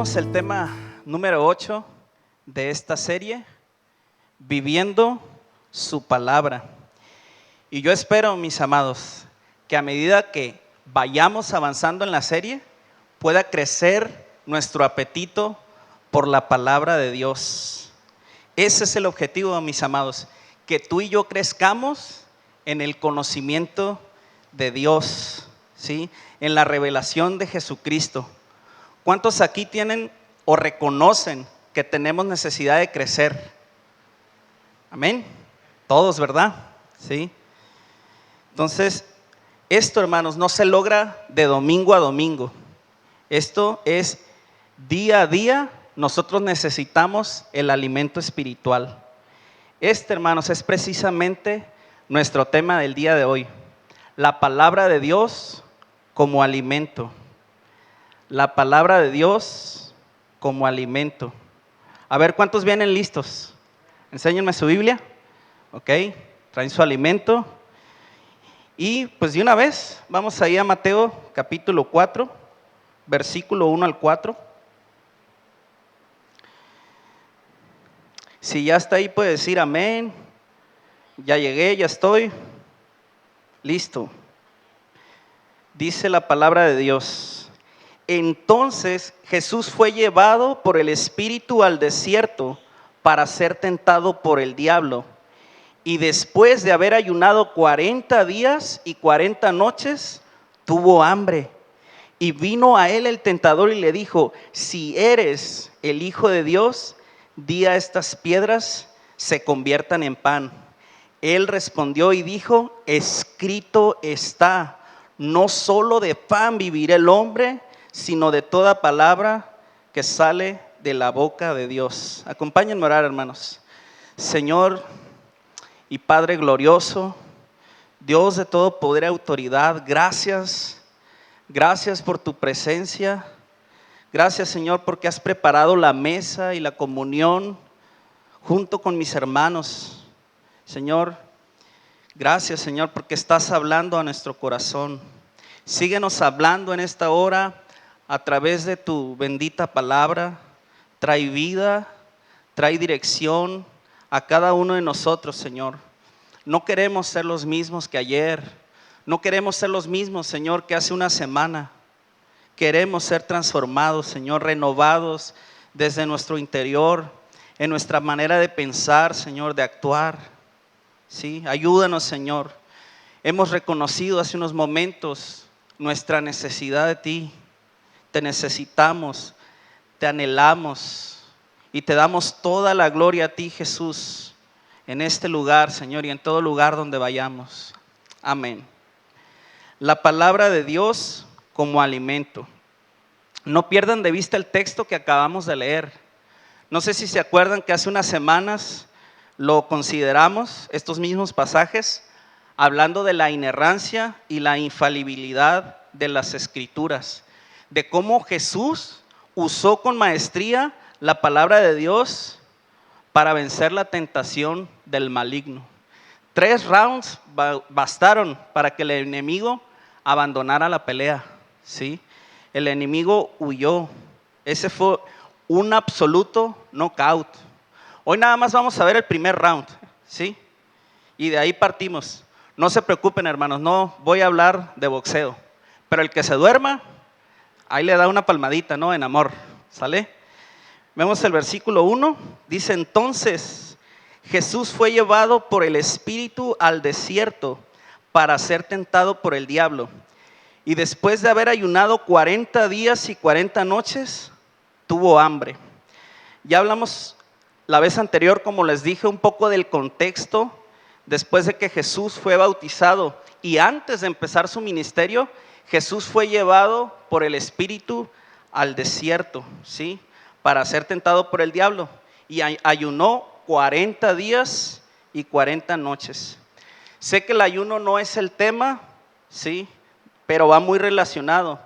tenemos el tema número 8 de esta serie, Viviendo su Palabra. Y yo espero, mis amados, que a medida que vayamos avanzando en la serie, pueda crecer nuestro apetito por la palabra de Dios. Ese es el objetivo, mis amados, que tú y yo crezcamos en el conocimiento de Dios, ¿sí? En la revelación de Jesucristo. ¿Cuántos aquí tienen o reconocen que tenemos necesidad de crecer? Amén. Todos, ¿verdad? Sí. Entonces, esto, hermanos, no se logra de domingo a domingo. Esto es día a día. Nosotros necesitamos el alimento espiritual. Este, hermanos, es precisamente nuestro tema del día de hoy. La palabra de Dios como alimento. La palabra de Dios como alimento. A ver, ¿cuántos vienen listos? Enséñenme su Biblia. Ok, traen su alimento. Y pues de una vez, vamos ahí a Mateo capítulo 4, versículo 1 al 4. Si ya está ahí, puede decir amén. Ya llegué, ya estoy. Listo. Dice la palabra de Dios. Entonces Jesús fue llevado por el Espíritu al desierto para ser tentado por el diablo. Y después de haber ayunado 40 días y 40 noches, tuvo hambre. Y vino a él el tentador y le dijo: si eres el Hijo de Dios, di a estas piedras se conviertan en pan. Él respondió y dijo: escrito está, no solo de pan vivirá el hombre, sino de toda palabra que sale de la boca de Dios. Acompáñenme a orar, hermanos. Señor y Padre glorioso, Dios de todo poder y autoridad, gracias por tu presencia. Gracias, Señor, porque has preparado la mesa y la comunión junto con mis hermanos. Señor, gracias, Señor, porque estás hablando a nuestro corazón. Síguenos hablando en esta hora a través de tu bendita palabra. Trae vida, trae dirección a cada uno de nosotros, Señor. No queremos ser los mismos que ayer. No queremos ser los mismos, Señor, que hace una semana. Queremos ser transformados, Señor, renovados desde nuestro interior, en nuestra manera de pensar, Señor, de actuar. Sí, ayúdanos, Señor. Hemos reconocido hace unos momentos nuestra necesidad de ti. Te necesitamos, te anhelamos y te damos toda la gloria a ti, Jesús, en este lugar, Señor, y en todo lugar donde vayamos. Amén. La palabra de Dios como alimento. No pierdan de vista el texto que acabamos de leer. No sé si se acuerdan que hace unas semanas lo consideramos, estos mismos pasajes, hablando de la inerrancia y la infalibilidad de las Escrituras, de cómo Jesús usó con maestría la palabra de Dios para vencer la tentación del maligno. 3 rounds bastaron para que el enemigo abandonara la pelea, ¿sí? El enemigo huyó. Ese fue un absoluto knockout. Hoy nada más vamos a ver el primer round, ¿sí? Y de ahí partimos. No se preocupen, hermanos, no voy a hablar de boxeo. Pero el que se duerma, ahí le da una palmadita, ¿no? En amor, ¿sale? Vemos el versículo 1, dice: entonces Jesús fue llevado por el Espíritu al desierto para ser tentado por el diablo. Y después de haber ayunado 40 días y 40 noches, tuvo hambre. Ya hablamos la vez anterior, como les dije, un poco del contexto. Después de que Jesús fue bautizado y antes de empezar su ministerio, Jesús fue llevado por el Espíritu al desierto, ¿sí? Para ser tentado por el diablo. Y ayunó 40 días y 40 noches. Sé que el ayuno no es el tema, ¿sí? Pero va muy relacionado.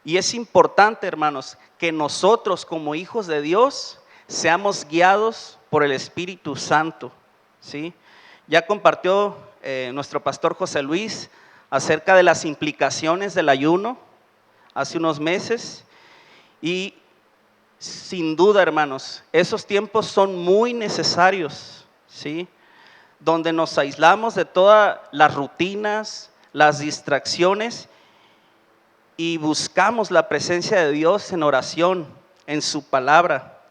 Y es importante, hermanos, que nosotros como hijos de Dios seamos guiados por el Espíritu Santo, ¿sí? Ya compartió nuestro pastor José Luis acerca de las implicaciones del ayuno hace unos meses. Y Sin duda, hermanos, esos tiempos son muy necesarios, ¿sí? Donde nos aislamos de todas las rutinas, las distracciones y buscamos la presencia de Dios en oración, en su palabra.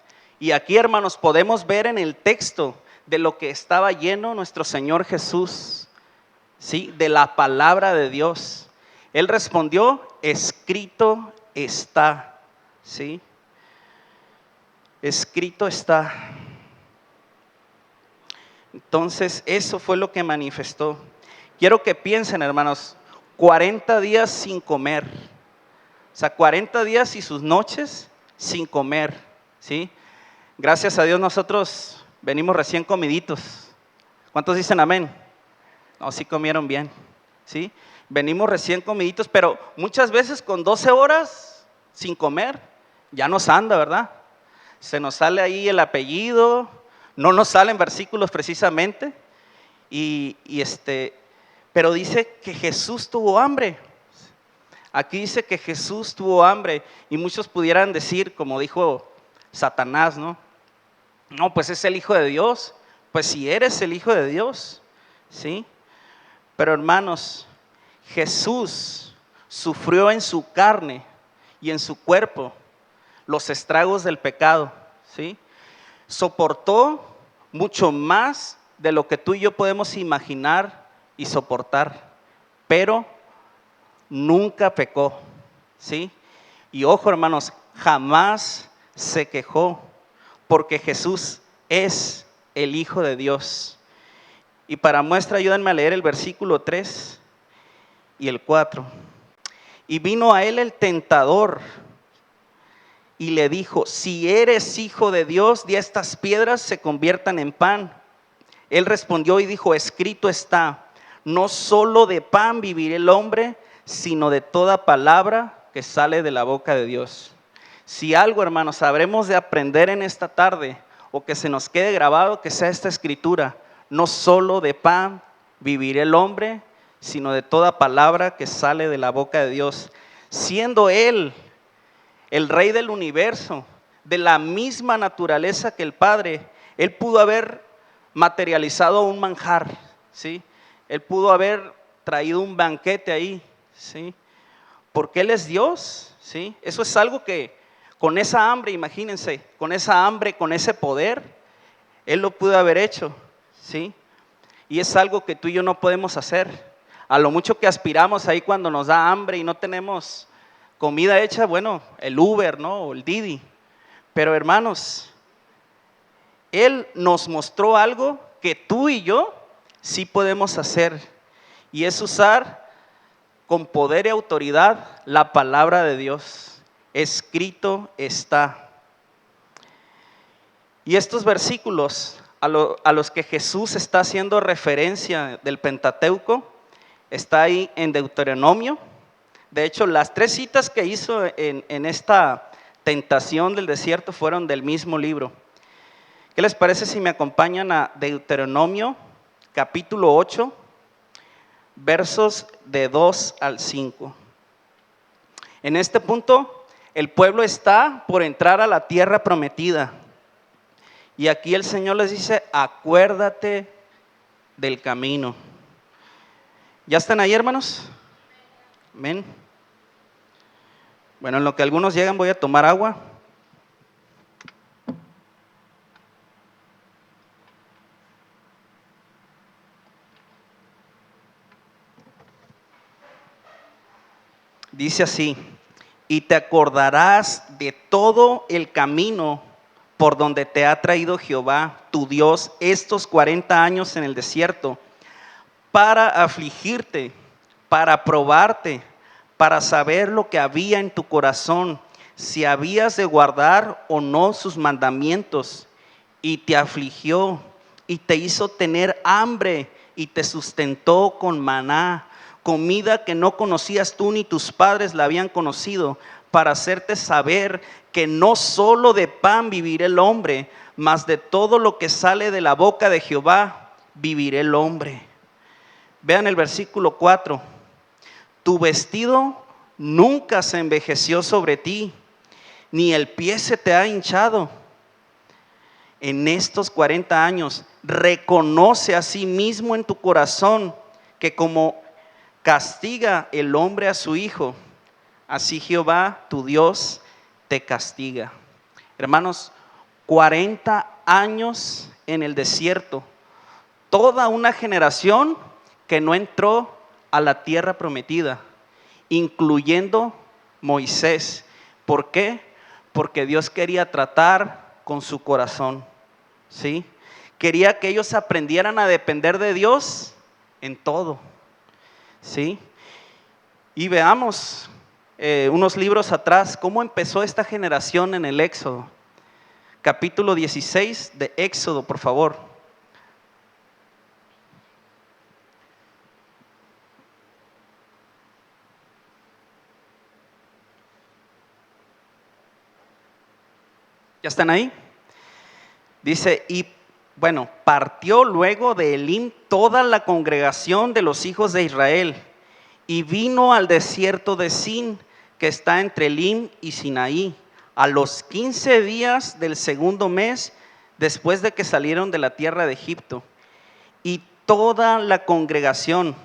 Y aquí, hermanos, podemos ver en el texto de lo que estaba lleno nuestro Señor Jesús, ¿sí? De la palabra de Dios. Él respondió, escrito está, ¿sí? Escrito está. Entonces, eso fue lo que manifestó. Quiero que piensen, hermanos, 40 días sin comer. O sea, 40 días y sus noches sin comer, ¿sí? Gracias a Dios nosotros venimos recién comiditos. ¿Cuántos dicen amén? No, sí comieron bien, ¿sí? Venimos recién comiditos, pero muchas veces con 12 horas sin comer, ya nos anda, ¿verdad? Se nos sale ahí el apellido, no nos salen versículos precisamente, pero dice que Jesús tuvo hambre. Aquí dice que Jesús tuvo hambre y muchos pudieran decir, como dijo Satanás, ¿no? No, pues es el Hijo de Dios. Pues si eres el Hijo de Dios, ¿sí? Pero hermanos, Jesús sufrió en su carne y en su cuerpo los estragos del pecado, ¿sí? Soportó mucho más de lo que tú y yo podemos imaginar y soportar, pero nunca pecó, ¿sí? Y ojo, hermanos, jamás se quejó, porque Jesús es el Hijo de Dios. Y para muestra, ayúdenme a leer el versículo 3 y el 4. Y vino a él el tentador y le dijo, si eres Hijo de Dios, di a estas piedras se conviertan en pan. Él respondió y dijo, escrito está, no solo de pan vivirá el hombre, sino de toda palabra que sale de la boca de Dios. Si algo, hermanos, habremos de aprender en esta tarde, o que se nos quede grabado, que sea esta escritura, no solo de pan vivirá el hombre, sino de toda palabra que sale de la boca de Dios. Siendo Él el Rey del universo, de la misma naturaleza que el Padre, Él pudo haber materializado un manjar, ¿sí? Él pudo haber traído un banquete ahí, ¿sí? Porque Él es Dios, ¿sí? Eso es algo que con esa hambre, imagínense, con esa hambre, con ese poder, Él lo pudo haber hecho, ¿sí? Y es algo que tú y yo no podemos hacer. A lo mucho que aspiramos ahí cuando nos da hambre y no tenemos comida hecha, bueno, el Uber, ¿no? O el Didi. Pero hermanos, Él nos mostró algo que tú y yo sí podemos hacer. Y es usar con poder y autoridad la palabra de Dios. Escrito está. Y estos versículos a los que Jesús está haciendo referencia del Pentateuco, está ahí en Deuteronomio. De hecho, las 3 citas que hizo en esta tentación del desierto fueron del mismo libro. ¿Qué les parece si me acompañan a Deuteronomio, capítulo 8, versos de 2 al 5? En este punto, el pueblo está por entrar a la tierra prometida. Y aquí el Señor les dice, acuérdate del camino. ¿Ya están ahí, hermanos? Amén. Bueno, en lo que algunos llegan voy a tomar agua. Dice así, y te acordarás de todo el camino por donde te ha traído Jehová, tu Dios, estos 40 años en el desierto, para afligirte, para probarte, para saber lo que había en tu corazón, si habías de guardar o no sus mandamientos. Y te afligió y te hizo tener hambre y te sustentó con maná, comida que no conocías tú ni tus padres la habían conocido, para hacerte saber que no solo de pan vivirá el hombre, mas de todo lo que sale de la boca de Jehová vivirá el hombre. Vean el versículo 4. Tu vestido nunca se envejeció sobre ti, ni el pie se te ha hinchado. En estos 40 años, reconoce a sí mismo en tu corazón que como castiga el hombre a su hijo, así Jehová tu Dios te castiga. Hermanos, 40 años en el desierto, toda una generación que no entró a la tierra prometida, incluyendo Moisés. ¿Por qué? Porque Dios quería tratar con su corazón, ¿sí? Quería que ellos aprendieran a depender de Dios en todo, ¿sí? Y veamos unos libros atrás cómo empezó esta generación en el Éxodo. Capítulo 16 de Éxodo, por favor. ¿Ya están ahí? Dice, y bueno, partió luego de Elim toda la congregación de los hijos de Israel y vino al desierto de Sin, que está entre Elim y Sinaí, a los 15 días del segundo mes, después de que salieron de la tierra de Egipto. Y toda la congregación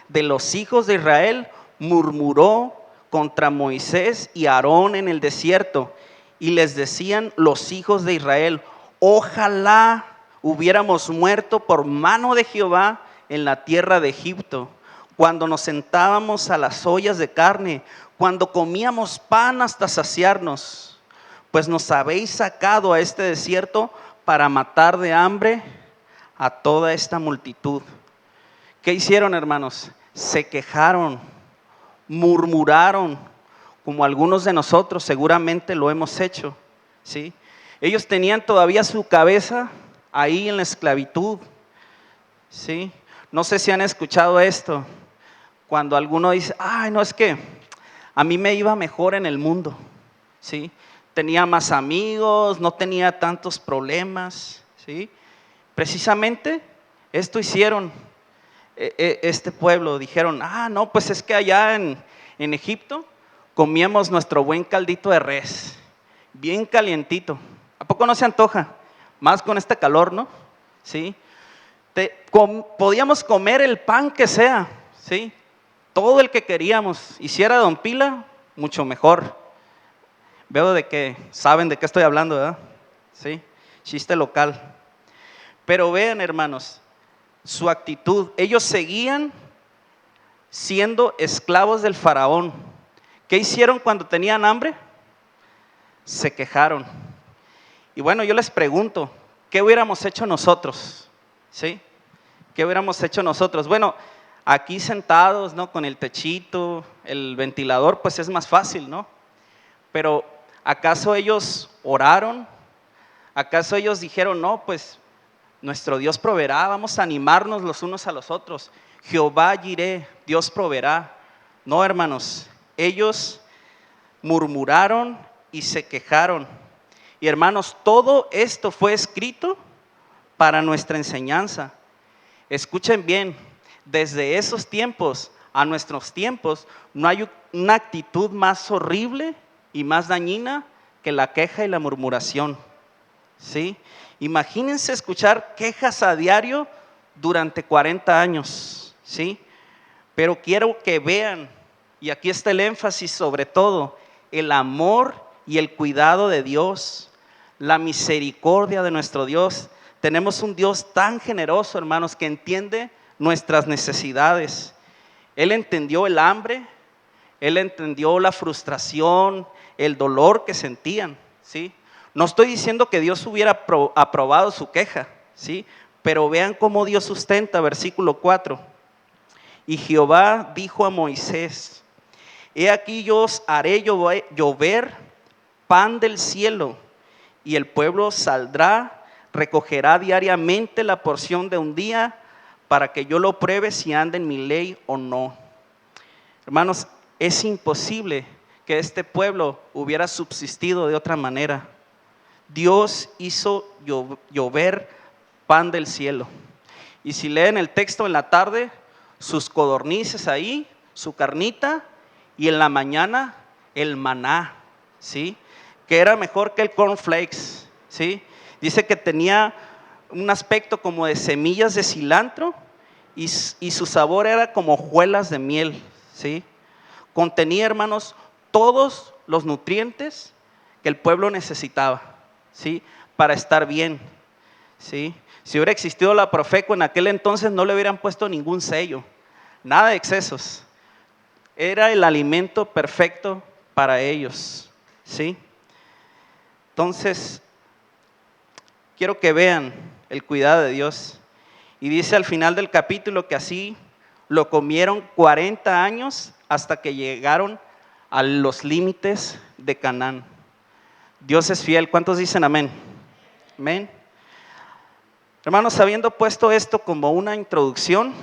de los hijos de Israel murmuró contra Moisés y Aarón en el desierto. Y les decían los hijos de Israel: ojalá hubiéramos muerto por mano de Jehová en la tierra de Egipto, cuando nos sentábamos a las ollas de carne, cuando comíamos pan hasta saciarnos, pues nos habéis sacado a este desierto para matar de hambre a toda esta multitud. ¿Qué hicieron, hermanos? Se quejaron, murmuraron, como algunos de nosotros seguramente lo hemos hecho, ¿sí? Ellos tenían todavía su cabeza ahí en la esclavitud, ¿sí? No sé si han escuchado esto, cuando alguno dice: ay, no, es que a mí me iba mejor en el mundo, ¿sí? Tenía más amigos, no tenía tantos problemas, ¿sí? Precisamente esto hicieron este pueblo. Dijeron: ah, no, pues es que allá en Egipto comíamos nuestro buen caldito de res, bien calientito. ¿A poco no se antoja? Más con este calor, ¿no? ¿Sí? Podíamos comer el pan que sea, ¿sí? Todo el que queríamos. Y si era Don Pila, mucho mejor. Veo de que saben de qué estoy hablando, ¿verdad? ¿Sí? Chiste local. Pero vean, hermanos, su actitud. Ellos seguían siendo esclavos del faraón. ¿Qué hicieron cuando tenían hambre? Se quejaron. Y bueno, yo les pregunto, ¿qué hubiéramos hecho nosotros? ¿Sí? ¿Qué hubiéramos hecho nosotros? Bueno, aquí sentados, ¿no? Con el techito, el ventilador, pues es más fácil, ¿no? Pero ¿acaso ellos oraron? ¿Acaso ellos dijeron: no, pues nuestro Dios proveerá, vamos a animarnos los unos a los otros? Jehová Jireh, Dios proveerá. No, hermanos, ellos murmuraron y se quejaron. Y hermanos, todo esto fue escrito para nuestra enseñanza. Escuchen bien, desde esos tiempos a nuestros tiempos no hay una actitud más horrible y más dañina que la queja y la murmuración, ¿sí? Imagínense escuchar quejas a diario durante 40 años, ¿sí? Pero quiero que vean, y aquí está el énfasis sobre todo, el amor y el cuidado de Dios, la misericordia de nuestro Dios. Tenemos un Dios tan generoso, hermanos, que entiende nuestras necesidades. Él entendió el hambre, Él entendió la frustración, el dolor que sentían, ¿sí? No estoy diciendo que Dios hubiera aprobado su queja, ¿sí? Pero vean cómo Dios sustenta, versículo 4. Y Jehová dijo a Moisés: he aquí yo os haré llover pan del cielo, y el pueblo saldrá, recogerá diariamente la porción de un día, para que yo lo pruebe si anda en mi ley o no. Hermanos, es imposible que este pueblo hubiera subsistido de otra manera. Dios hizo llover pan del cielo. Y si leen el texto en la tarde, sus codornices ahí, su carnita, y en la mañana el maná, ¿sí? Que era mejor que el cornflakes, ¿sí? Dice que tenía un aspecto como de semillas de cilantro y su sabor era como hojuelas de miel, ¿sí? Contenía, hermanos, todos los nutrientes que el pueblo necesitaba, ¿sí? Para estar bien, ¿sí? Si hubiera existido la Profeco en aquel entonces, no le hubieran puesto ningún sello, nada de excesos. Era el alimento perfecto para ellos, ¿sí? Entonces, quiero que vean el cuidado de Dios. Y dice al final del capítulo que así lo comieron 40 años hasta que llegaron a los límites de Canaán. Dios es fiel. ¿Cuántos dicen amén? Amén. Hermanos, habiendo puesto esto como una introducción,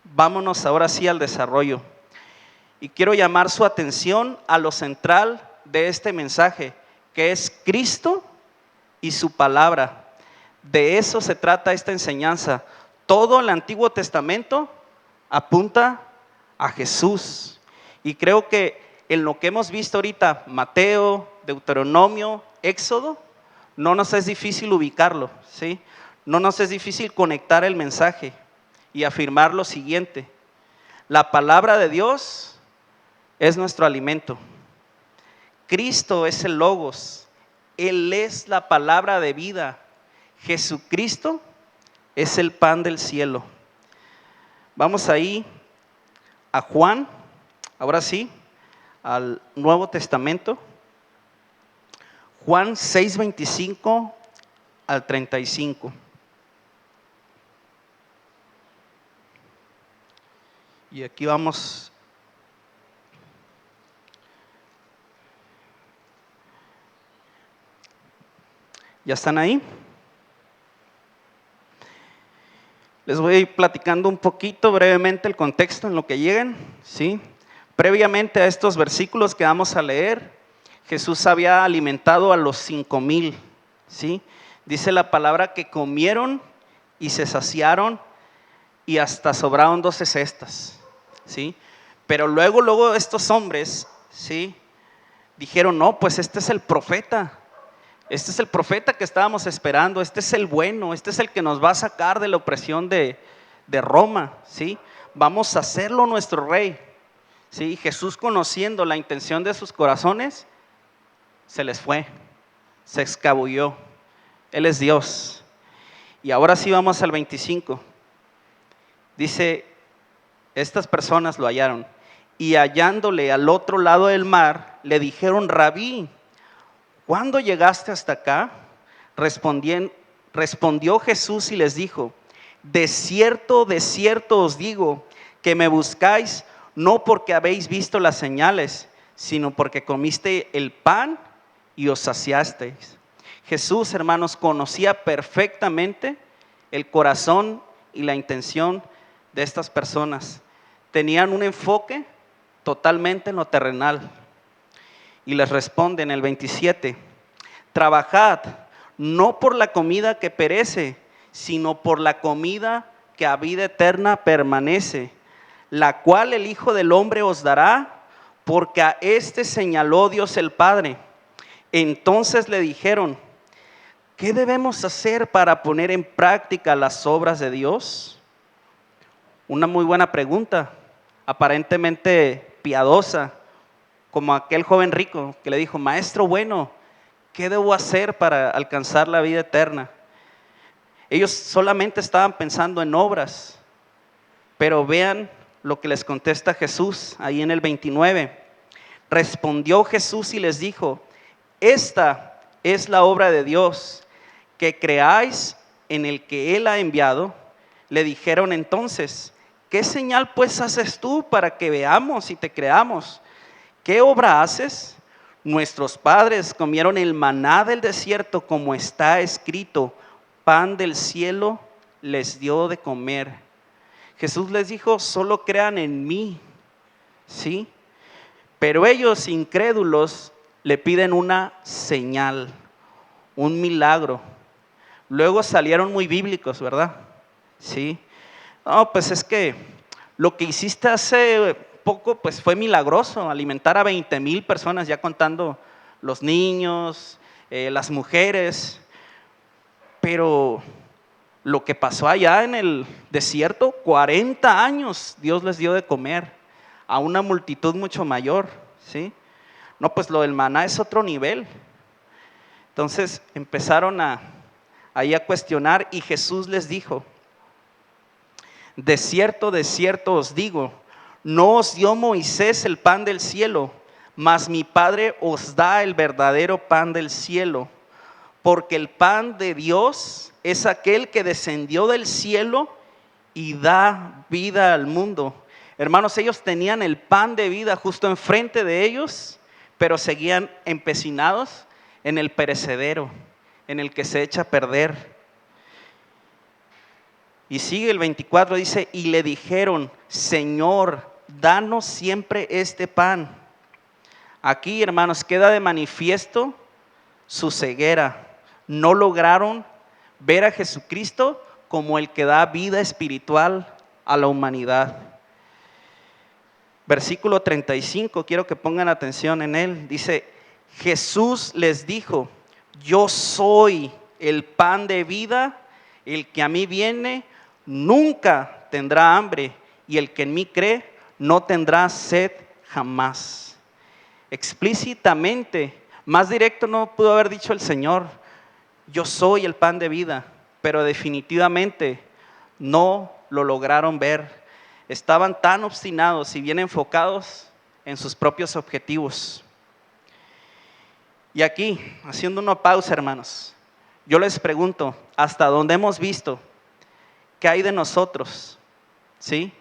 vámonos ahora sí al desarrollo. Y quiero llamar su atención a lo central de este mensaje, que es Cristo y su palabra. De eso se trata esta enseñanza. Todo el Antiguo Testamento apunta a Jesús. Y creo que en lo que hemos visto ahorita, Mateo, Deuteronomio, Éxodo, no nos es difícil ubicarlo, ¿sí? No nos es difícil conectar el mensaje y afirmar lo siguiente: la palabra de Dios es nuestro alimento. Cristo es el Logos, Él es la palabra de vida. Jesucristo es el pan del cielo. Vamos ahí a Juan, ahora sí, al Nuevo Testamento. Juan 6:25 al 35. Y aquí vamos. ¿Ya están ahí? Les voy a ir platicando un poquito brevemente el contexto en lo que lleguen, ¿sí? Previamente a estos versículos que vamos a leer, Jesús había alimentado a los 5,000, ¿sí? Dice la palabra que comieron y se saciaron y hasta sobraron 12 cestas, ¿sí? Pero luego estos hombres, ¿sí? Dijeron, no, pues este es el profeta. Este es el profeta que estábamos esperando, este es el bueno, este es el que nos va a sacar de la opresión de Roma, ¿sí? Vamos a hacerlo nuestro rey, ¿sí? Jesús, conociendo la intención de sus corazones, se les fue, se escabulló. Él es Dios. Y ahora sí vamos al 25. Dice, estas personas lo hallaron y hallándole al otro lado del mar, le dijeron, Rabí, ¿cuándo llegaste hasta acá? Respondió Jesús y les dijo, de cierto os digo, que me buscáis no porque habéis visto las señales, sino porque comiste el pan y os saciasteis. Jesús, hermanos, conocía perfectamente el corazón y la intención de estas personas. Tenían un enfoque totalmente en lo terrenal. Y les responde en el 27, trabajad no por la comida que perece, sino por la comida que a vida eterna permanece, la cual el Hijo del Hombre os dará, porque a este señaló Dios el Padre. Entonces le dijeron, ¿qué debemos hacer para poner en práctica las obras de Dios? Una muy buena pregunta, aparentemente piadosa, como aquel joven rico que le dijo, maestro bueno, ¿qué debo hacer para alcanzar la vida eterna? Ellos solamente estaban pensando en obras, pero vean lo que les contesta Jesús ahí en el 29. Respondió Jesús y les dijo, esta es la obra de Dios, que creáis en el que Él ha enviado. Le dijeron entonces, ¿qué señal pues haces tú para que veamos y te creamos? ¿Qué obra haces? Nuestros padres comieron el maná del desierto, como está escrito, pan del cielo les dio de comer. Jesús les dijo, solo crean en mí, ¿sí? Pero ellos, incrédulos, le piden una señal, un milagro. Luego salieron muy bíblicos, ¿verdad? Sí. No, pues es que lo que hiciste hace poco pues fue milagroso alimentar a 20,000 personas, ya contando los niños, las mujeres. Pero lo que pasó allá en el desierto, 40 años Dios les dio de comer a una multitud mucho mayor, ¿sí? No, pues lo del maná es otro nivel. Entonces empezaron ahí a cuestionar y Jesús les dijo: de cierto os digo, no os dio Moisés el pan del cielo, mas mi Padre os da el verdadero pan del cielo. Porque el pan de Dios es aquel que descendió del cielo y da vida al mundo. Hermanos, ellos tenían el pan de vida justo enfrente de ellos, pero seguían empecinados en el perecedero, en el que se echa a perder. Y sigue el 24, dice: y le dijeron: Señor, danos siempre este pan. Aquí, hermanos, queda de manifiesto su ceguera. No lograron ver a Jesucristo como el que da vida espiritual a la humanidad. Versículo 35, quiero que pongan atención en él. Dice: Jesús les dijo: yo soy el pan de vida, el que a mí viene nunca tendrá hambre, y el que en mí cree no tendrá sed jamás. Explícitamente, más directo no pudo haber dicho el Señor: yo soy el pan de vida, pero definitivamente no lo lograron ver. Estaban tan obstinados y bien enfocados en sus propios objetivos. Y aquí, haciendo una pausa, hermanos, yo les pregunto: ¿hasta dónde hemos visto? ¿Qué hay de nosotros? ¿Sí?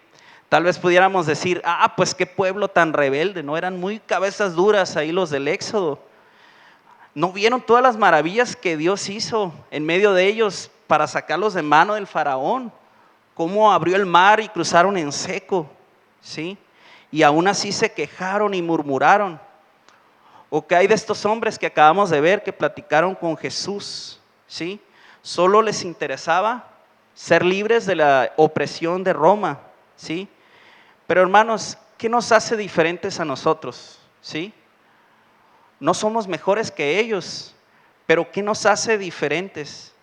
Tal vez pudiéramos decir: pues qué pueblo tan rebelde, ¿no? Eran muy cabezas duras ahí los del Éxodo. ¿No vieron todas las maravillas que Dios hizo en medio de ellos para sacarlos de mano del faraón? Cómo abrió el mar y cruzaron en seco, ¿sí? Y aún así se quejaron y murmuraron. ¿O qué hay de estos hombres que acabamos de ver que platicaron con Jesús? ¿Sí? Solo les interesaba ser libres de la opresión de Roma, ¿sí? Pero hermanos, ¿qué nos hace diferentes a nosotros? ¿Sí? No somos mejores que ellos, pero ¿qué nos hace diferentes?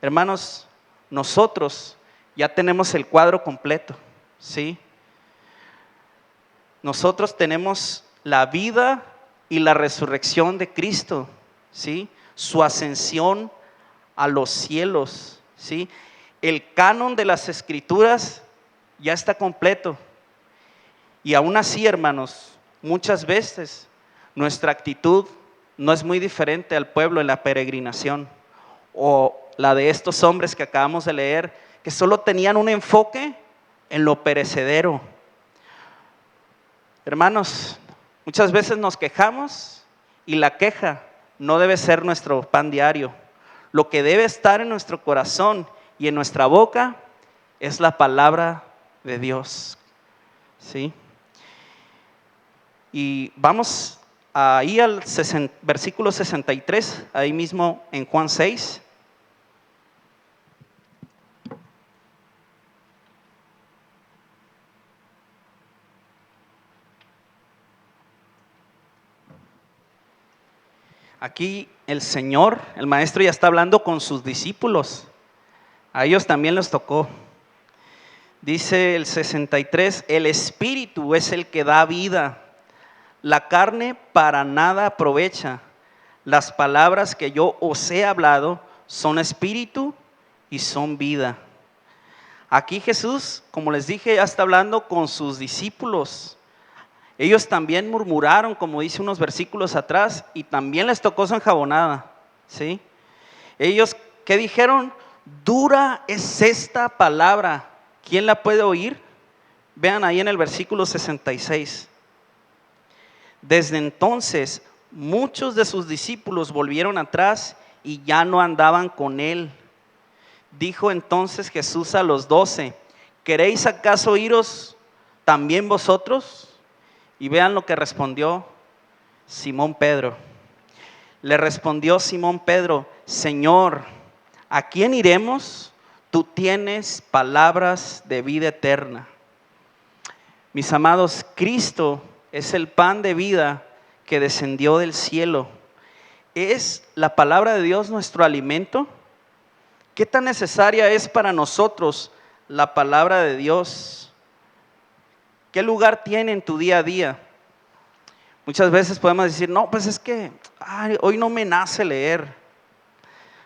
Hermanos, nosotros ya tenemos el cuadro completo, ¿sí? Nosotros tenemos la vida y la resurrección de Cristo, ¿sí? Su ascensión a los cielos, ¿sí? El canon de las Escrituras ya está completo. Y aún así, hermanos, muchas veces nuestra actitud no es muy diferente al pueblo en la peregrinación, o la de estos hombres que acabamos de leer, que solo tenían un enfoque en lo perecedero. Hermanos, muchas veces nos quejamos y la queja no debe ser nuestro pan diario. Lo que debe estar en nuestro corazón y en nuestra boca es la palabra de Dios, ¿sí? Y vamos ahí al versículo 63, ahí mismo en Juan 6. Aquí el Señor, el Maestro, ya está hablando con sus discípulos. A ellos también les tocó. Dice el 63, el Espíritu es el que da vida. La carne para nada aprovecha. Las palabras que yo os he hablado son espíritu y son vida. Aquí Jesús, como les dije, ya está hablando con sus discípulos. Ellos también murmuraron, como dice unos versículos atrás, y también les tocó su enjabonada, ¿sí? Ellos, ¿qué dijeron? Dura es esta palabra. ¿Quién la puede oír? Vean ahí en el versículo 66. Desde entonces, muchos de sus discípulos volvieron atrás y ya no andaban con él. Dijo entonces Jesús a los 12, ¿queréis acaso iros también vosotros? Y vean lo que respondió Simón Pedro. Le respondió Simón Pedro, Señor, ¿a quién iremos? Tú tienes palabras de vida eterna. Mis amados, Cristo es el pan de vida que descendió del cielo. ¿Es la palabra de Dios nuestro alimento? ¿Qué tan necesaria es para nosotros la palabra de Dios? ¿Qué lugar tiene en tu día a día? Muchas veces podemos decir, no, pues es que hoy no me nace leer.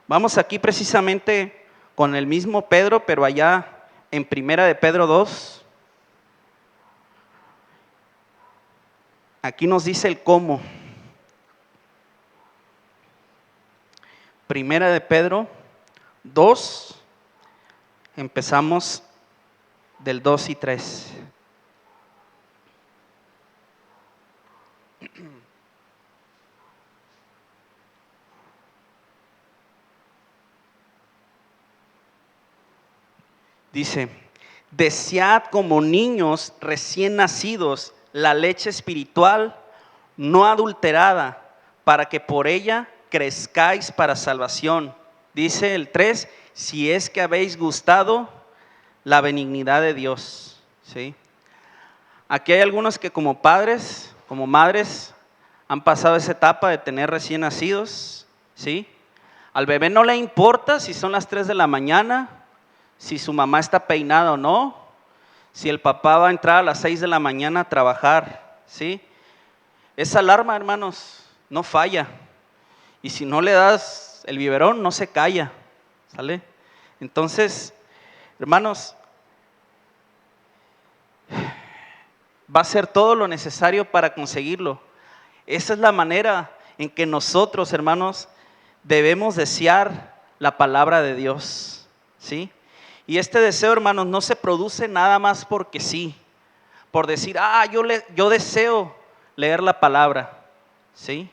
Vamos aquí precisamente con el mismo Pedro, pero allá en Primera de Pedro 2. Aquí nos dice el cómo. Primera de Pedro 2, empezamos del 2 y 3. Dice, desead como niños recién nacidos la leche espiritual no adulterada, para que por ella crezcáis para salvación. Dice el 3, si es que habéis gustado la benignidad de Dios. ¿Sí? Aquí hay algunos que como padres, como madres, han pasado esa etapa de tener recién nacidos. ¿Sí? Al bebé no le importa si son las 3 de la mañana, si su mamá está peinada o no, si el papá va a entrar a las 6 de la mañana a trabajar, ¿sí? Esa alarma, hermanos, no falla. Y si no le das el biberón, no se calla, ¿sale? Entonces, hermanos, va a ser todo lo necesario para conseguirlo. Esa es la manera en que nosotros, hermanos, debemos desear la palabra de Dios, ¿sí? Y este deseo, hermanos, no se produce nada más porque sí, por decir, yo deseo leer la palabra, ¿sí?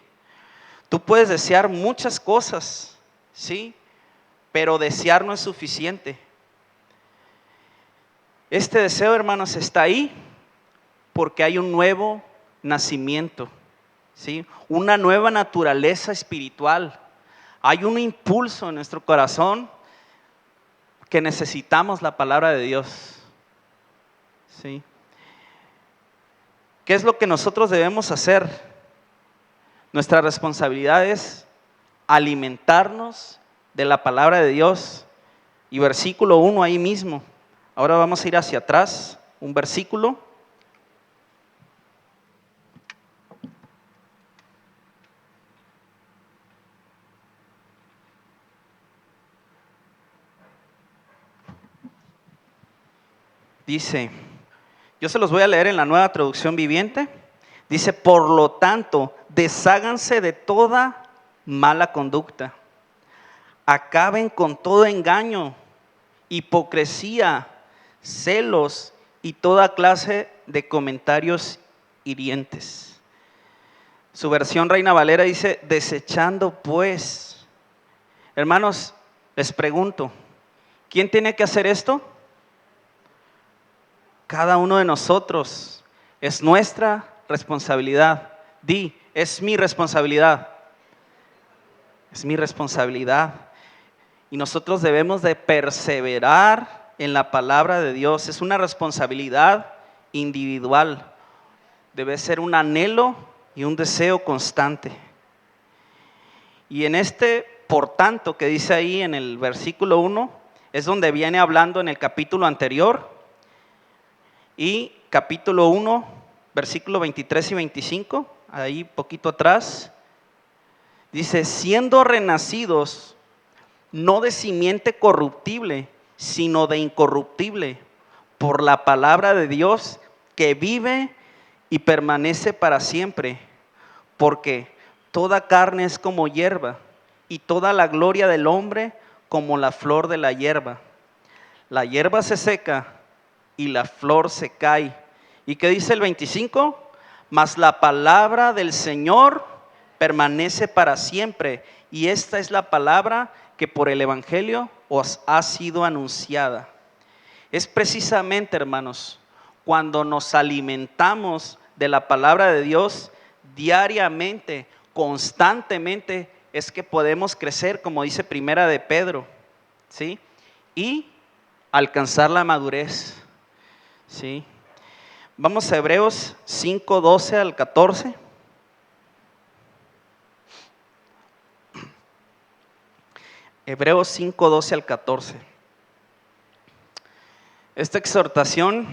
Tú puedes desear muchas cosas, ¿sí? Pero desear no es suficiente. Este deseo, hermanos, está ahí porque hay un nuevo nacimiento, ¿sí? Una nueva naturaleza espiritual. Hay un impulso en nuestro corazón que necesitamos la palabra de Dios, ¿sí? ¿Qué es lo que nosotros debemos hacer? Nuestra responsabilidad es alimentarnos de la palabra de Dios. Y versículo 1 ahí mismo. Ahora vamos a ir hacia atrás, un versículo. Dice, yo se los voy a leer en la Nueva Traducción Viviente. Dice, por lo tanto, desháganse de toda mala conducta. Acaben con todo engaño, hipocresía, celos y toda clase de comentarios hirientes. Su versión Reina Valera dice, desechando pues. Hermanos, les pregunto, ¿quién tiene que hacer esto? Cada uno de nosotros. Es nuestra responsabilidad. Es mi responsabilidad. Es mi responsabilidad. Y nosotros debemos de perseverar en la palabra de Dios. Es una responsabilidad individual. Debe ser un anhelo y un deseo constante. Y en por tanto, que dice ahí en el versículo 1, es donde viene hablando en el capítulo anterior. Y capítulo 1, versículo 23 y 25, ahí poquito atrás, dice, siendo renacidos, no de simiente corruptible, sino de incorruptible, por la palabra de Dios que vive y permanece para siempre, porque toda carne es como hierba, y toda la gloria del hombre como la flor de la hierba. La hierba se seca y la flor se cae. ¿Y qué dice el 25? Mas la palabra del Señor permanece para siempre. Y esta es la palabra que por el Evangelio os ha sido anunciada. Es precisamente, hermanos, cuando nos alimentamos de la palabra de Dios diariamente, constantemente, es que podemos crecer, como dice Primera de Pedro, ¿sí? Y alcanzar la madurez. ¿Sí? Vamos a Hebreos 5, 12 al 14. Hebreos 5, 12 al 14. Esta exhortación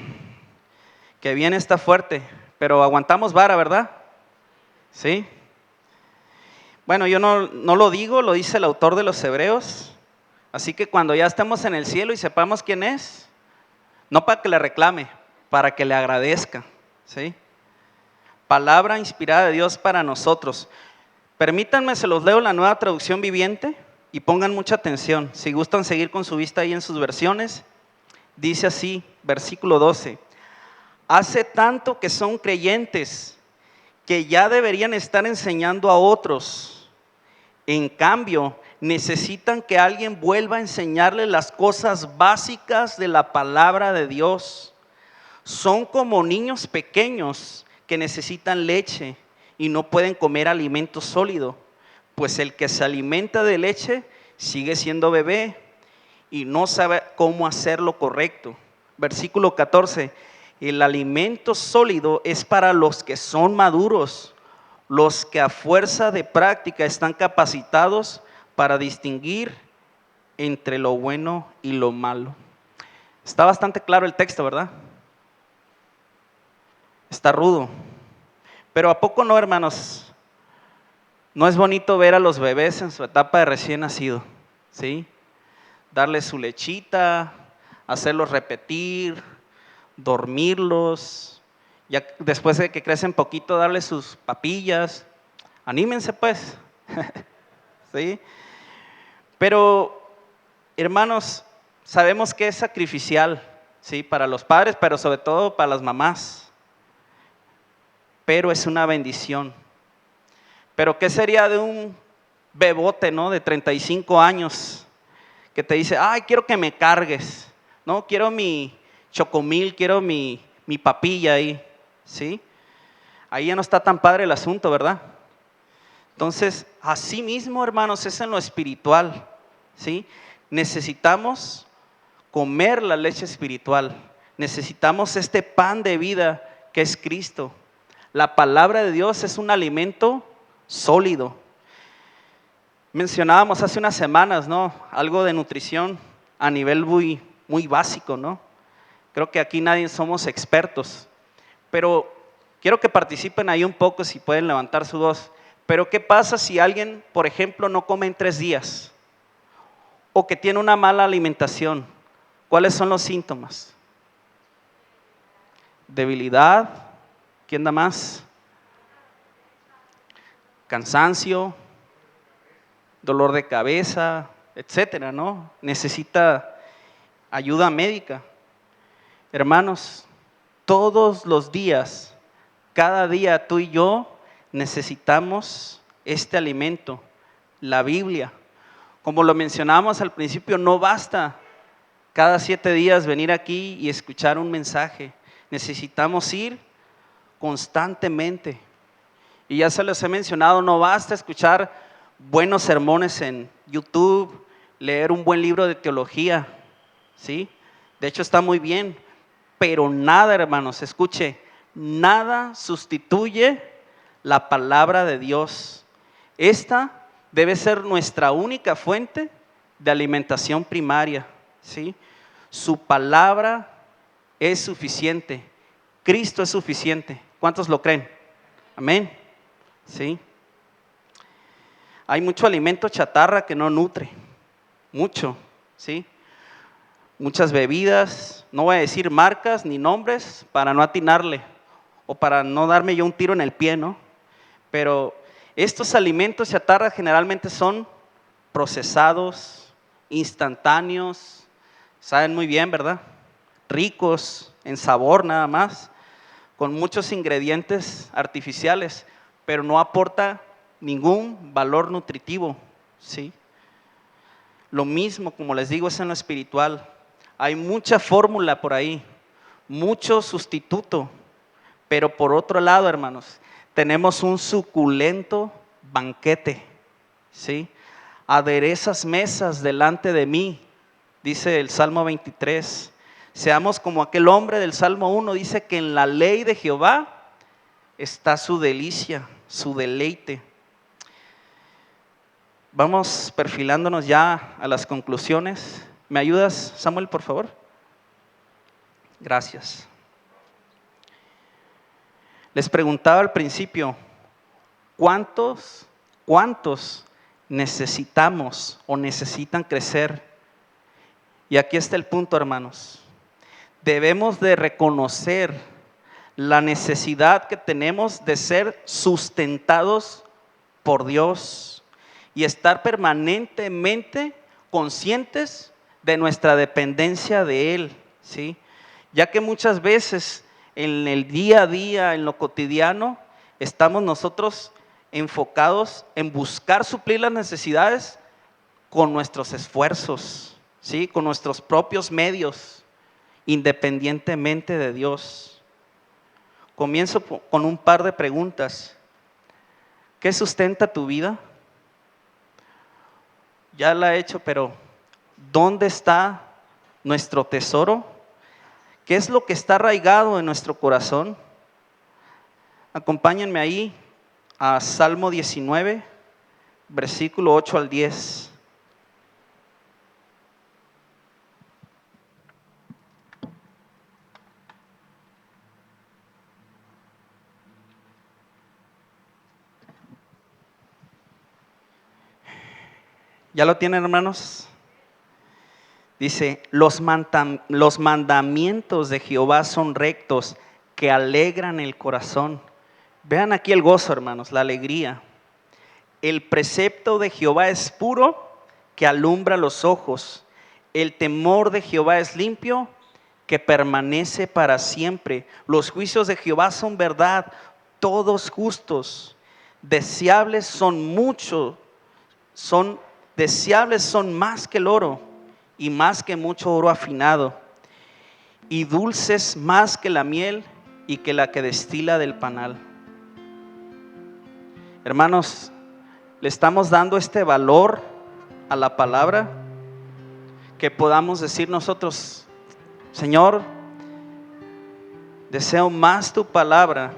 que viene está fuerte, pero aguantamos vara, ¿verdad? ¿Sí? Bueno, yo no lo digo, lo dice el autor de los Hebreos. Así que cuando ya estemos en el cielo y sepamos quién es, no para que le reclame, para que le agradezca, ¿sí? Palabra inspirada de Dios para nosotros. Permítanme, se los leo en la Nueva Traducción Viviente y pongan mucha atención. Si gustan seguir con su vista ahí en sus versiones, dice así, versículo 12. Hace tanto que son creyentes que ya deberían estar enseñando a otros. En cambio, necesitan que alguien vuelva a enseñarles las cosas básicas de la palabra de Dios. Son como niños pequeños que necesitan leche y no pueden comer alimento sólido, pues el que se alimenta de leche sigue siendo bebé y no sabe cómo hacer lo correcto. Versículo 14, el alimento sólido es para los que son maduros, los que a fuerza de práctica están capacitados para distinguir entre lo bueno y lo malo. Está bastante claro el texto, ¿verdad? Está rudo. Pero ¿a poco no, hermanos? No es bonito ver a los bebés en su etapa de recién nacido, ¿sí? Darles su lechita, hacerlos repetir, dormirlos, ya después de que crecen poquito, darles sus papillas. Anímense pues, ¿sí? Pero, hermanos, sabemos que es sacrificial, ¿sí? Para los padres, pero sobre todo para las mamás. Pero es una bendición. Pero ¿qué sería de un bebote, ¿no? De 35 años que te dice, ay, quiero que me cargues, ¿no? Quiero mi chocomil, quiero mi papilla ahí, ¿sí? Ahí ya no está tan padre el asunto, ¿verdad? Entonces, así mismo, hermanos, es en lo espiritual, ¿sí? Necesitamos comer la leche espiritual. Necesitamos este pan de vida que es Cristo. La palabra de Dios es un alimento sólido. Mencionábamos hace unas semanas, ¿no? Algo de nutrición a nivel muy básico, ¿no? Creo que aquí nadie somos expertos, pero quiero que participen ahí un poco si pueden levantar su voz. Pero ¿qué pasa si alguien, por ejemplo, no come en 3 días? O que tiene una mala alimentación. ¿Cuáles son los síntomas? Debilidad. ¿Quién da más? Cansancio, dolor de cabeza, etcétera, ¿no? Necesita ayuda médica. Hermanos, todos los días, cada día tú y yo necesitamos este alimento, la Biblia. Como lo mencionábamos al principio, no basta cada 7 días venir aquí y escuchar un mensaje. Necesitamos ir constantemente. Y ya se los he mencionado, no basta escuchar buenos sermones en YouTube, leer un buen libro de teología, ¿sí? De hecho está muy bien, pero nada, hermanos, escuche, nada sustituye la palabra de Dios. Esta debe ser nuestra única fuente de alimentación primaria, ¿sí? Su palabra es suficiente, Cristo es suficiente. ¿Cuántos lo creen? Amén. ¿Sí? Hay mucho alimento chatarra que no nutre, mucho, ¿sí? Muchas bebidas, no voy a decir marcas ni nombres para no atinarle o para no darme yo un tiro en el pie, ¿no? Pero estos alimentos chatarra generalmente son procesados, instantáneos, saben muy bien, ¿verdad? Ricos en sabor nada más, con muchos ingredientes artificiales, pero no aporta ningún valor nutritivo, ¿sí? Lo mismo, como les digo, es en lo espiritual. Hay mucha fórmula por ahí, mucho sustituto, pero por otro lado, hermanos, tenemos un suculento banquete, ¿sí? Aderezas mesas delante de mí, dice el Salmo 23. Seamos como aquel hombre del Salmo 1, dice que en la ley de Jehová está su delicia, su deleite. Vamos perfilándonos ya a las conclusiones. ¿Me ayudas, Samuel, por favor? Gracias. Les preguntaba al principio, ¿cuántos necesitamos o necesitan crecer? Y aquí está el punto, hermanos. Debemos de reconocer la necesidad que tenemos de ser sustentados por Dios y estar permanentemente conscientes de nuestra dependencia de Él, ¿sí? Ya que muchas veces en el día a día, en lo cotidiano, estamos nosotros enfocados en buscar suplir las necesidades con nuestros esfuerzos, ¿sí? Con nuestros propios medios, independientemente de Dios. Comienzo con un par de preguntas. ¿Qué sustenta tu vida? Ya la he hecho, pero ¿dónde está nuestro tesoro? ¿Qué es lo que está arraigado en nuestro corazón? Acompáñenme ahí a Salmo 19, versículo 8 al 10. ¿Ya lo tienen, hermanos? Dice, los mandamientos de Jehová son rectos, que alegran el corazón. Vean aquí el gozo, hermanos, la alegría. El precepto de Jehová es puro, que alumbra los ojos. El temor de Jehová es limpio, que permanece para siempre. Los juicios de Jehová son verdad, todos justos. Deseables son deseables son más que el oro y más que mucho oro afinado, y dulces más que la miel y que la que destila del panal. Hermanos, le estamos dando este valor a la palabra, que podamos decir nosotros, Señor, deseo más tu palabra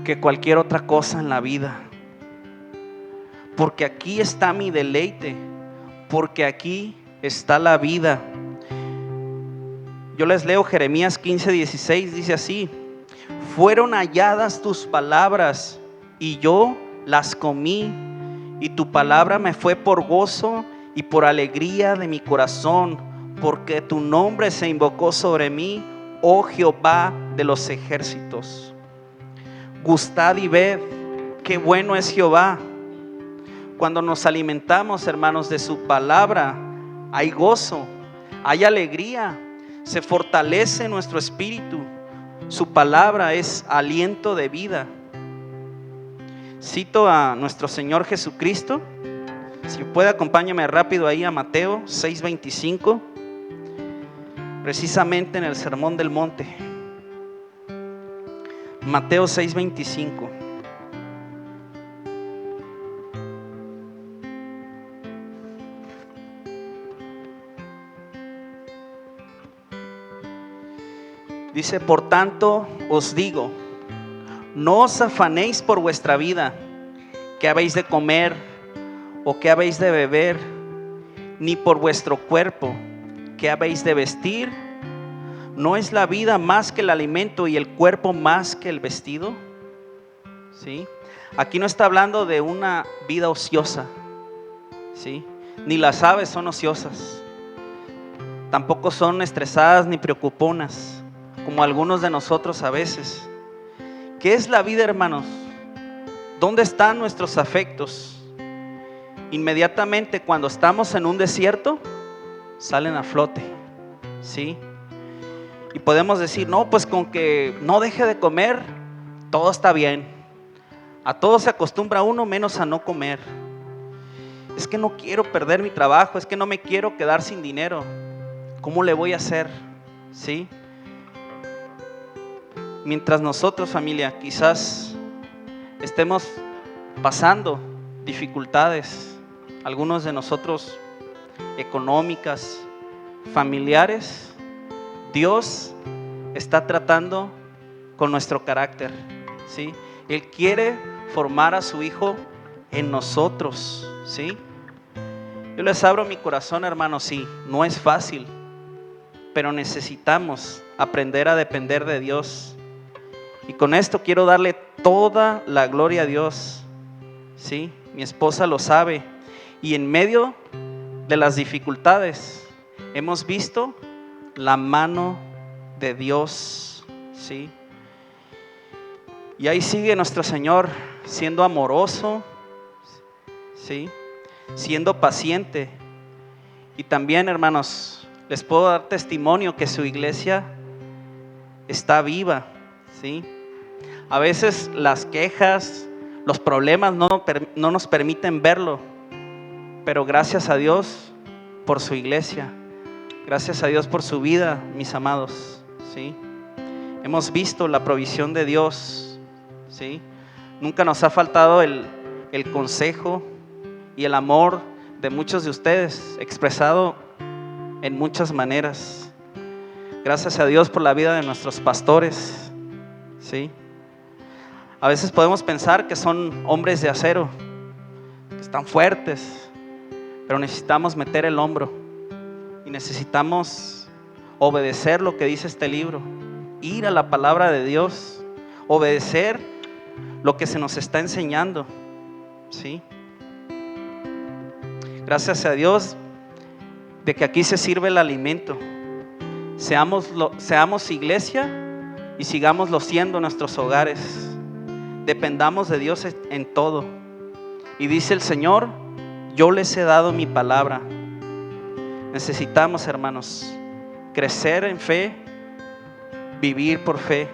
que cualquier otra cosa en la vida, porque aquí está mi deleite, porque aquí está la vida. Yo les leo Jeremías 15:16, dice así: fueron halladas tus palabras y yo las comí, y tu palabra me fue por gozo y por alegría de mi corazón, porque tu nombre se invocó sobre mí, oh Jehová de los ejércitos. Gustad y ved qué bueno es Jehová. Cuando nos alimentamos, hermanos, de su palabra, hay gozo, hay alegría, se fortalece nuestro espíritu. Su palabra es aliento de vida. Cito a nuestro Señor Jesucristo. Si puede, acompáñame rápido ahí a Mateo 6:25, precisamente en el Sermón del Monte. Mateo 6:25. Dice, por tanto os digo, no os afanéis por vuestra vida, qué habéis de comer o qué habéis de beber, ni por vuestro cuerpo, qué habéis de vestir. ¿No es la vida más que el alimento y el cuerpo más que el vestido? ¿Sí? Aquí no está hablando de una vida ociosa, ¿sí? Ni las aves son ociosas, tampoco son estresadas ni preocuponas, como algunos de nosotros a veces. ¿Qué es la vida, hermanos? ¿Dónde están nuestros afectos? Inmediatamente cuando estamos en un desierto, salen a flote, ¿sí? Y podemos decir, no, pues con que no deje de comer, todo está bien. A todo se acostumbra uno, menos a no comer. Es que no quiero perder mi trabajo, es que no me quiero quedar sin dinero. ¿Cómo le voy a hacer? ¿Sí? Mientras nosotros, familia, quizás estemos pasando dificultades, algunos de nosotros económicas, familiares, Dios está tratando con nuestro carácter, ¿sí? Él quiere formar a su Hijo en nosotros, ¿sí? Yo les abro mi corazón, hermanos, sí, no es fácil, pero necesitamos aprender a depender de Dios. Y con esto quiero darle toda la gloria a Dios, ¿sí? Mi esposa lo sabe. Y en medio de las dificultades hemos visto la mano de Dios, ¿sí? Y ahí sigue nuestro Señor siendo amoroso, ¿sí? Siendo paciente. Y también, hermanos, les puedo dar testimonio que su iglesia está viva, ¿sí? A veces las quejas, los problemas no nos permiten verlo, pero gracias a Dios por su iglesia, gracias a Dios por su vida, mis amados, ¿sí? Hemos visto la provisión de Dios, ¿sí? Nunca nos ha faltado el consejo y el amor de muchos de ustedes, expresado en muchas maneras. Gracias a Dios por la vida de nuestros pastores, ¿sí? A veces podemos pensar que son hombres de acero, que están fuertes, pero necesitamos meter el hombro y necesitamos obedecer lo que dice este libro, ir a la palabra de Dios, obedecer lo que se nos está enseñando, ¿sí? Gracias a Dios de que aquí se sirve el alimento. Seamos iglesia y sigámoslo siendo en nuestros hogares. Dependamos de Dios en todo. Y dice el Señor: yo les he dado mi palabra. Necesitamos, hermanos, crecer en fe, vivir por fe.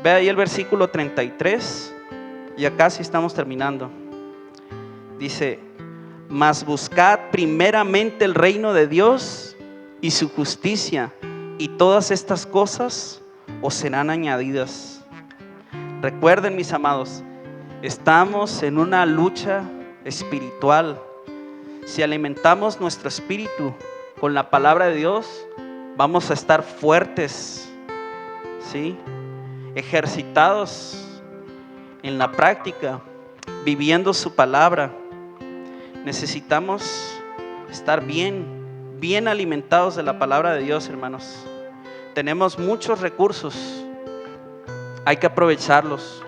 Ve ahí el versículo 33. Ya casi estamos terminando. Dice: mas buscad primeramente el reino de Dios y su justicia, y todas estas cosas os serán añadidas. Recuerden, mis amados, estamos en una lucha espiritual. Si alimentamos nuestro espíritu con la palabra de Dios, vamos a estar fuertes, ¿sí? Ejercitados en la práctica, viviendo su palabra. Necesitamos estar bien alimentados de la palabra de Dios, hermanos. Tenemos muchos recursos, hay que aprovecharlos.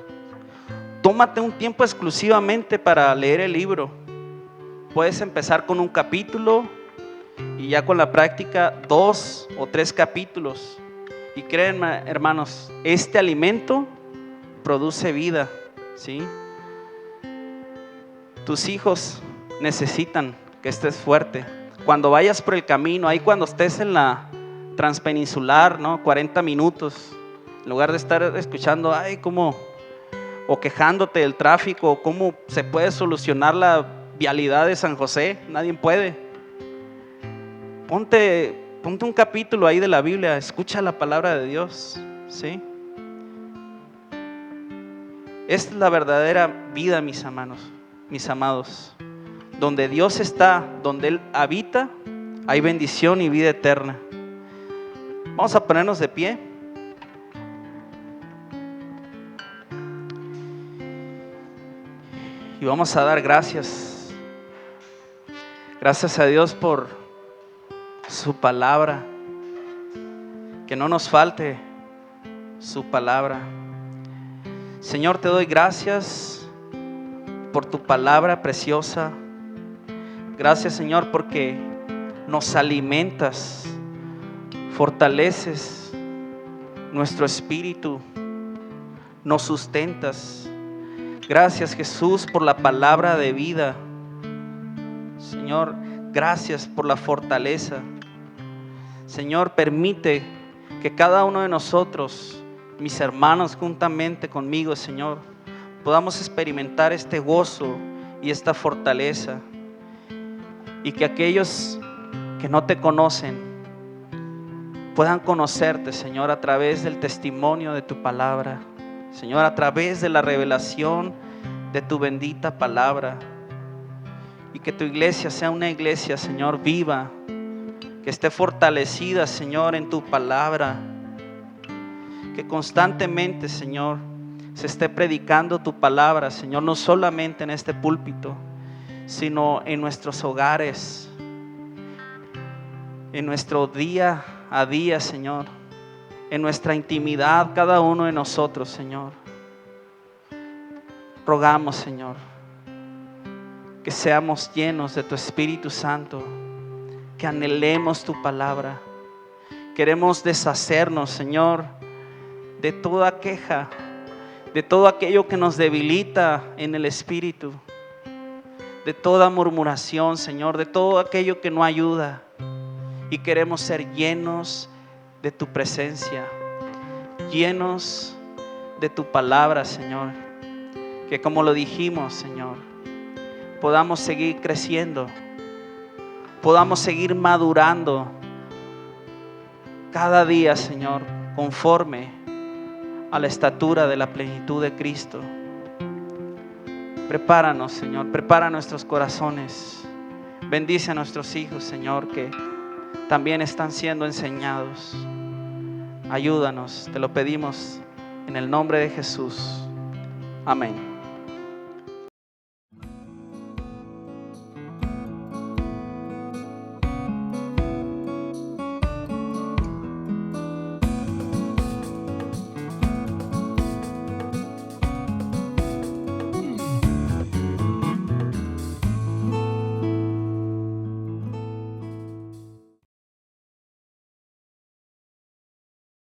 Tómate un tiempo exclusivamente para leer el libro. Puedes empezar con un capítulo y ya con la práctica 2 o 3 capítulos. Y créanme, hermanos, este alimento produce vida, ¿sí? Tus hijos necesitan que estés fuerte. Cuando vayas por el camino, ahí cuando estés en la transpeninsular, ¿no? 40 minutos, en lugar de estar escuchando, o quejándote del tráfico, o cómo se puede solucionar la vialidad de San José, nadie puede. Ponte un capítulo ahí de la Biblia, escucha la palabra de Dios, ¿sí? Esta es la verdadera vida, mis amados. Donde Dios está, donde Él habita, hay bendición y vida eterna. Vamos a ponernos de pie. Y vamos a dar gracias. Gracias a Dios por su palabra. Que no nos falte su palabra. Señor, te doy gracias por tu palabra preciosa. Gracias, Señor, porque nos alimentas, fortaleces nuestro espíritu, nos sustentas. Gracias, Jesús, por la palabra de vida. Señor, gracias por la fortaleza. Señor, permite que cada uno de nosotros, mis hermanos, juntamente conmigo, Señor, podamos experimentar este gozo y esta fortaleza. Y que aquellos que no te conocen puedan conocerte, Señor, a través del testimonio de tu palabra. Señor, a través de la revelación de tu bendita palabra. Y que tu iglesia sea una iglesia, Señor, viva. que esté fortalecida, Señor, en tu palabra, que constantemente, Señor, se esté predicando tu palabra, Señor, no solamente en este púlpito, sino en nuestros hogares, en nuestro día a día, Señor, en nuestra intimidad, cada uno de nosotros, Señor. Rogamos, Señor, que seamos llenos de tu Espíritu Santo, que anhelemos tu palabra. Queremos deshacernos, Señor, de toda queja, de todo aquello que nos debilita en el espíritu, de toda murmuración, Señor, de todo aquello que no ayuda. Y queremos ser llenos de tu presencia, llenos de tu palabra, Señor. Que como lo dijimos, Señor, podamos seguir creciendo, podamos seguir madurando cada día, Señor, conforme a la estatura de la plenitud de Cristo. Prepáranos, Señor, prepara nuestros corazones. Bendice a nuestros hijos, Señor, que también están siendo enseñados. Ayúdanos, te lo pedimos en el nombre de Jesús. Amén.